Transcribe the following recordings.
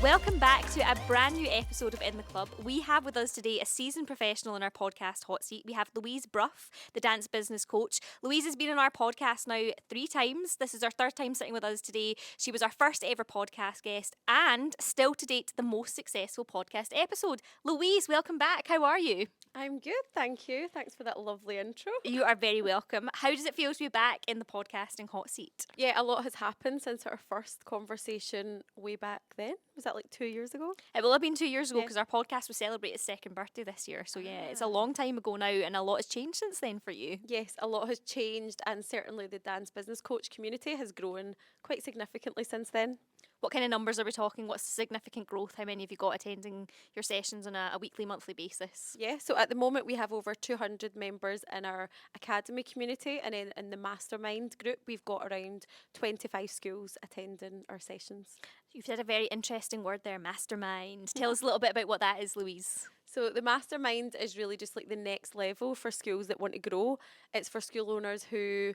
Welcome back to a brand new episode of In the Club. We have with us today a seasoned professional in our podcast hot seat. We have Louise Brough, the dance business coach. Louise has been on our podcast now 3 times. This is our 3rd time sitting with us today. She was our first ever podcast guest and still to date the most successful podcast episode. Louise, welcome back. How are you? I'm good, thank you. Thanks for that lovely intro. You are very welcome. How does it feel to be back in the podcasting hot seat? Yeah, a lot has happened since our first conversation way back then. Was that like 2 years ago? It will have been 2 years ago Yeah. because our podcast was celebrating its 2nd birthday this year. So yeah, it's a long time ago now and a lot has changed since then for you. Yes, a lot has changed, and certainly the dance business coach community has grown quite significantly since then. What kind of numbers are we talking? What's significant growth? How many have you got attending your sessions on a weekly, monthly basis? Yeah, so at the moment we have over 200 members in our academy community, and then in the Mastermind group we've got around 25 schools attending our sessions. You've said a very interesting word there, mastermind. Tell us a little bit about what that is, Louise. So the Mastermind is really just like the next level for schools that want to grow. It's for school owners who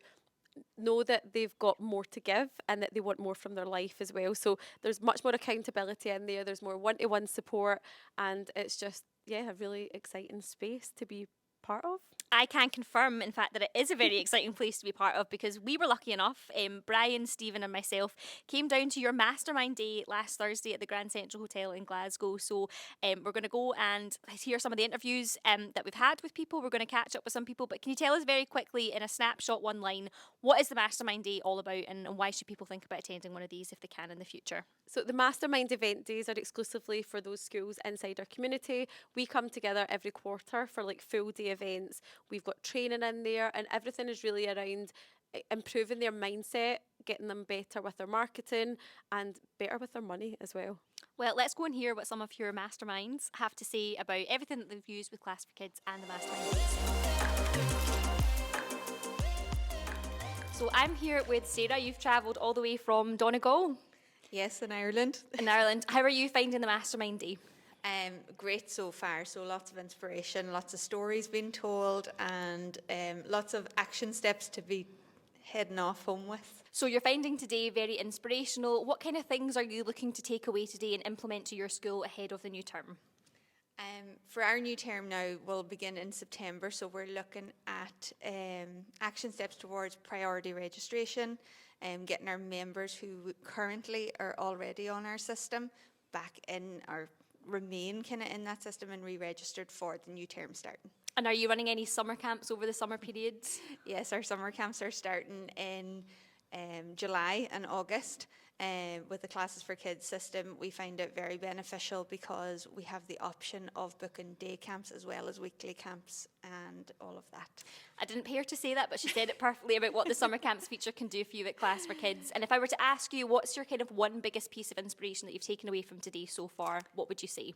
know that they've got more to give and that they want more from their life as well. So there's much more accountability in there. There's more one-to-one support, and it's just, yeah, a really exciting space to be part of. I can confirm, in fact, that it is a very exciting place to be part of because we were lucky enough, Brian, Stephen and myself came down to your Mastermind Day last Thursday at the Grand Central Hotel in Glasgow. So we're going to go and hear some of the interviews that we've had with people. We're going to catch up with some people. But can you tell us very quickly, in a snapshot, one line, what is the Mastermind Day all about and why should people think about attending one of these if they can in the future? So the Mastermind event days are exclusively for those schools inside our community. We come together every quarter for like full day events. We've got training in there, and everything is really around improving their mindset, getting them better with their marketing and better with their money as well. Well, let's go and hear what some of your masterminds have to say about everything that they've used with Class for Kids and the Mastermind days. So I'm here with Sarah. You've travelled all the way from Donegal Yes, in Ireland. in Ireland. How are you finding the Mastermind Day? Great so far. So lots of inspiration, lots of stories being told, and lots of action steps to be heading off home with. So you're finding today very inspirational. What kind of things are you looking to take away today and implement to your school ahead of the new term? For our new term now, will begin in September. So we're looking at action steps towards priority registration, getting our members who currently are already on our system back in or remain kind of in that system and re-registered for the new term starting. And are you running any summer camps over the summer periods? Yes, our summer camps are starting in July and August. With the Classes for Kids system, we find it very beneficial because we have the option of booking day camps as well as weekly camps and all of that. I didn't pay her to say that, but she said it perfectly about what the summer camps feature can do for you at Class for Kids. And if I were to ask you, what's your kind of one biggest piece of inspiration that you've taken away from today so far, what would you say?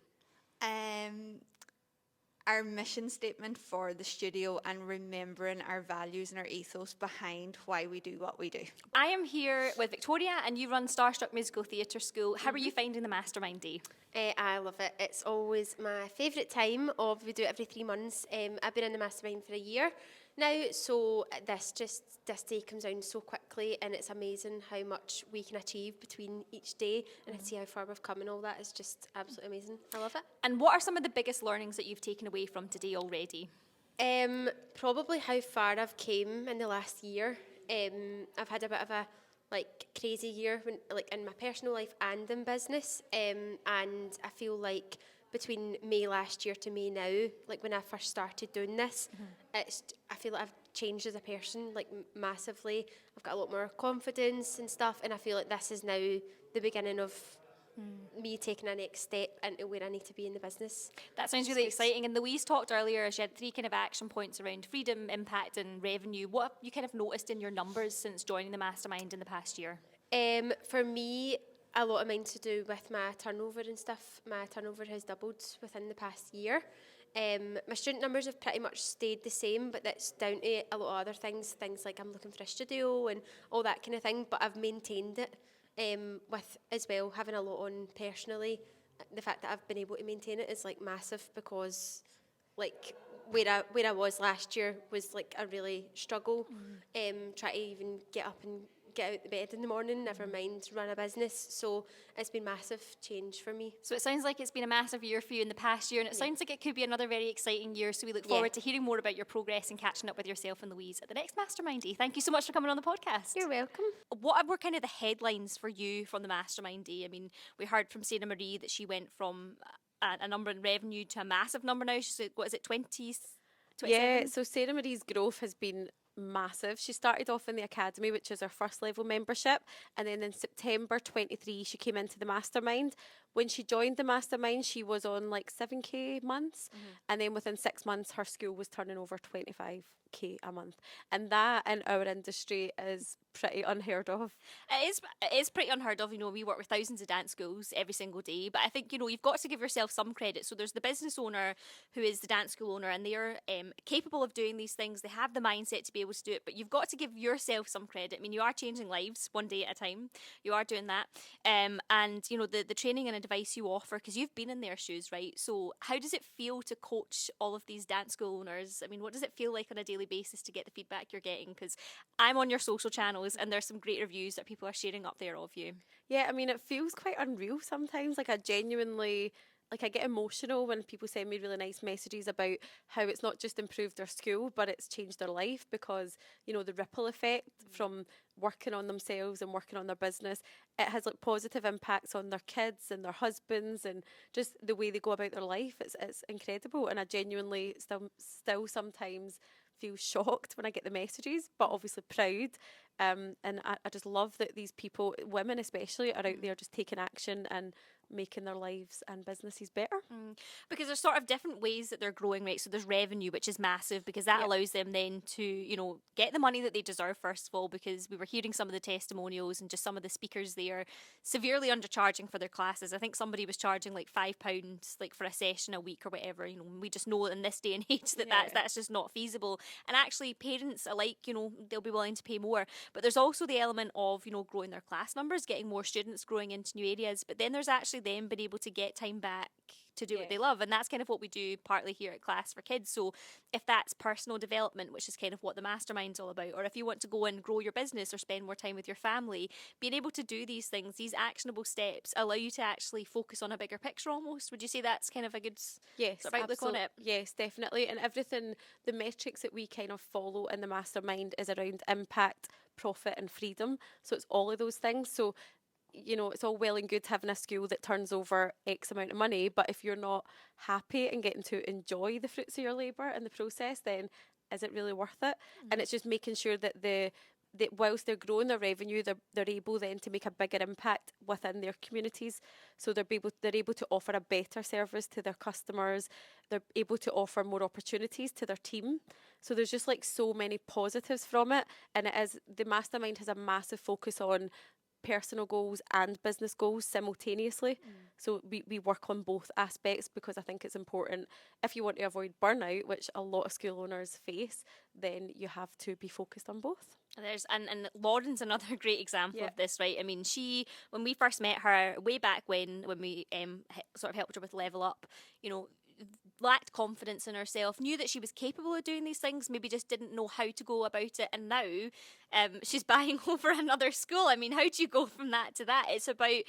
Our mission statement for the studio and remembering our values and our ethos behind why we do what we do. I am here with Victoria and you run Starstruck Musical Theatre School. How are you finding the Mastermind Day? I love it. It's always my favourite time we do it every 3 months. I've been in the Mastermind for a year now, so this day comes down so quickly, and it's amazing how much we can achieve between each day, and to see how far we've come and all that is just absolutely amazing. I love it. And what are some of the biggest learnings that you've taken away from today already? Probably how far I've came in the last year. I've had a bit of a crazy year in my personal life and in business, and I feel like between May last year to May now, when I first started doing this, I feel like I've changed as a person massively. I've got a lot more confidence and stuff, and I feel like this is now the beginning of me taking a next step into where I need to be in the business. That sounds really exciting. And Louise talked earlier, she had 3 kind of action points around freedom, impact and revenue. What have you kind of noticed in your numbers since joining the Mastermind in the past year? For me, a lot of mine to do with my turnover and stuff. My turnover has doubled within the past year. My student numbers have pretty much stayed the same, but that's down to a lot of other things like I'm looking for a studio and all that kind of thing, but I've maintained it with as well having a lot on personally. The fact that I've been able to maintain it is massive, because where I was last year was a really struggle, trying to even get up and get out of bed in the morning, never mind run a business. So it's been massive change for me. So it sounds like it's been a massive year for you in the past year, and it sounds like it could be another very exciting year. So we look forward to hearing more about your progress and catching up with yourself and Louise at the next Mastermind Day. Thank you so much for coming on the podcast. You're welcome. What were kind of the headlines for you from the Mastermind Day? I mean, we heard from Sarah Marie that she went from a number in revenue to a massive number now. She's, what is it, 20? Yeah, so Sarah Marie's growth has been massive. She started off in the academy, which is her first level membership, and then in September 23 she came into the mastermind. When she joined the mastermind, she was on like 7k months, and then within 6 months her school was turning over 25k a month, and that in our industry is pretty unheard of. It is pretty unheard of. You know, we work with thousands of dance schools every single day, but I think, you know, you've got to give yourself some credit. So there's the business owner who is the dance school owner, and they're capable of doing these things. They have the mindset to be able to do it, but you've got to give yourself some credit. I mean, you are changing lives one day at a time. You are doing that, and you know, the training and advice you offer, because you've been in their shoes, right? So how does it feel to coach all of these dance school owners? I mean, what does it feel like on a daily basis to get the feedback you're getting? Because I'm on your social channels and there's some great reviews that people are sharing up there of you. Yeah, I mean, it feels quite unreal sometimes. Like, I genuinely, like, I get emotional when people send me really nice messages about how it's not just improved their school, but it's changed their life, because, you know, the ripple effect from working on themselves and working on their business, it has like positive impacts on their kids and their husbands, and just the way they go about their life. It's incredible, and I genuinely still sometimes feel shocked when I get the messages, but obviously proud. And I just love that these people, women especially, are out there just taking action and making their lives and businesses better. Because there's sort of different ways that they're growing, right? So there's revenue, which is massive, because that allows them then to, you know, get the money that they deserve, first of all, because we were hearing some of the testimonials and just some of the speakers there severely undercharging for their classes. I think somebody was charging like £5 like for a session a week or whatever. You know, we just know in this day and age that that's just not feasible. And actually parents alike, you know, they'll be willing to pay more. But there's also the element of, you know, growing their class numbers, getting more students, growing into new areas. But then there's actually them being able to get time back to do what they love, and that's kind of what we do partly here at Class for Kids. So if that's personal development, which is kind of what the mastermind's all about, or if you want to go and grow your business or spend more time with your family, being able to do these things, these actionable steps, allow you to actually focus on a bigger picture almost. Would you say that's kind of a good sort of outlook on it? Yes, definitely. And everything, the metrics that we kind of follow in the mastermind is around impact, profit and freedom. So it's all of those things. So, you know, it's all well and good having a school that turns over X amount of money, but if you're not happy and getting to enjoy the fruits of your labour in the process, then is it really worth it? And it's just making sure that that whilst they're growing their revenue, they're able then to make a bigger impact within their communities. So they're able to offer a better service to their customers. They're able to offer more opportunities to their team. So there's just like so many positives from it. And the mastermind has a massive focus on personal goals and business goals simultaneously. So we work on both aspects, because I think it's important. If you want to avoid burnout, which a lot of school owners face, then you have to be focused on both. And Lauren's another great example of this, right? I mean, when we first met her way back when we sort of helped her with Level Up, you know, lacked confidence in herself, knew that she was capable of doing these things, maybe just didn't know how to go about it, and now she's buying over another school. I mean, how do you go from that to that? It's about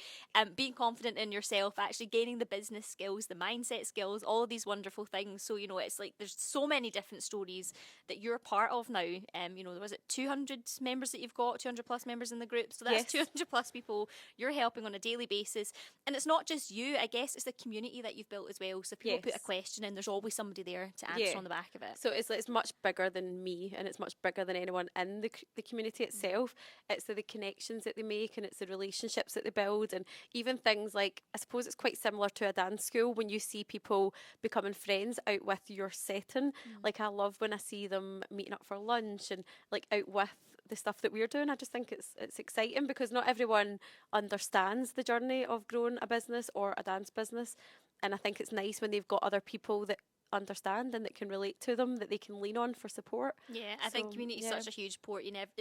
being confident in yourself, actually gaining the business skills, the mindset skills, all of these wonderful things. So, you know, it's like there's so many different stories that you're part of now. You know, was it 200 members that you've got, 200 plus members in the group? So that's 200 plus people you're helping on a daily basis. And it's not just you, I guess it's the community that you've built as well. So if people put a question in, there's always somebody there to answer on the back of it. So it's much bigger than me, and it's much bigger than anyone in the community itself. It's the connections that they make, and it's the relationships that they build, and even things like, I suppose it's quite similar to a dance school when you see people becoming friends out with your setting. Like, I love when I see them meeting up for lunch and like out with the stuff that we're doing. I just think it's exciting, because not everyone understands the journey of growing a business or a dance business. And I think it's nice when they've got other people that understand and that can relate to them, that they can lean on for support. Yeah, I think So, community is yeah. such a huge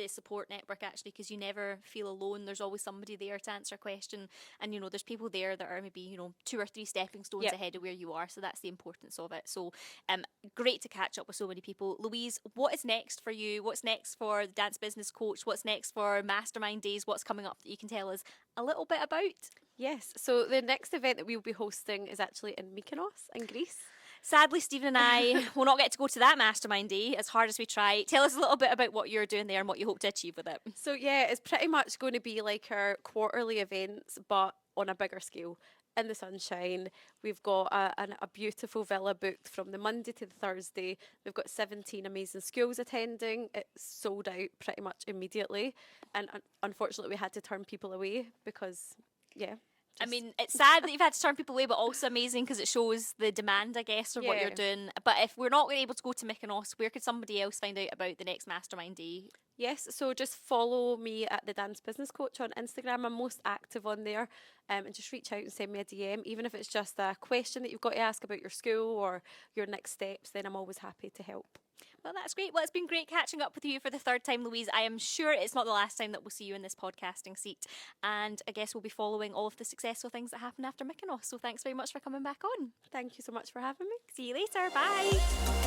support network actually, because you never feel alone. There's always somebody there to answer a question, and there's people there that are maybe 2 or 3 stepping stones Yep. ahead of where you are. So that's the importance of it. So, great to catch up with so many people. Louise, what is next for you? What's next for the Dance Business Coach? What's next for Mastermind Days? What's coming up that you can tell us a little bit about? Yes, so the next event that we'll be hosting is actually in Mykonos in Greece. Sadly, Stephen and I will not get to go to that Mastermind Day as hard as we try. Tell us a little bit about what you're doing there and what you hope to achieve with it. So yeah, it's pretty much going to be like our quarterly events, but on a bigger scale. In the sunshine, we've got a beautiful villa booked from the Monday to the Thursday. We've got 17 amazing schools attending. It's sold out pretty much immediately, and unfortunately, we had to turn people away because, yeah. I mean, it's sad that you've had to turn people away, but also amazing because it shows the demand, I guess, for what you're Yeah. doing. But if we're not able to go to Mykonos, where could somebody else find out about the next Mastermind Day? Yes, so just follow me at the Dance Business Coach on Instagram. I'm most active on there, and just reach out and send me a DM, even if it's just a question that you've got to ask about your school or your next steps. Then I'm always happy to help. Well, that's great. Well, it's been great catching up with you for the third time, Louise. I am sure it's not the last time that we'll see you in this podcasting seat. And I guess we'll be following all of the successful things that happen after Mykonos. So thanks very much for coming back on. Thank you so much for having me. See you later. Bye.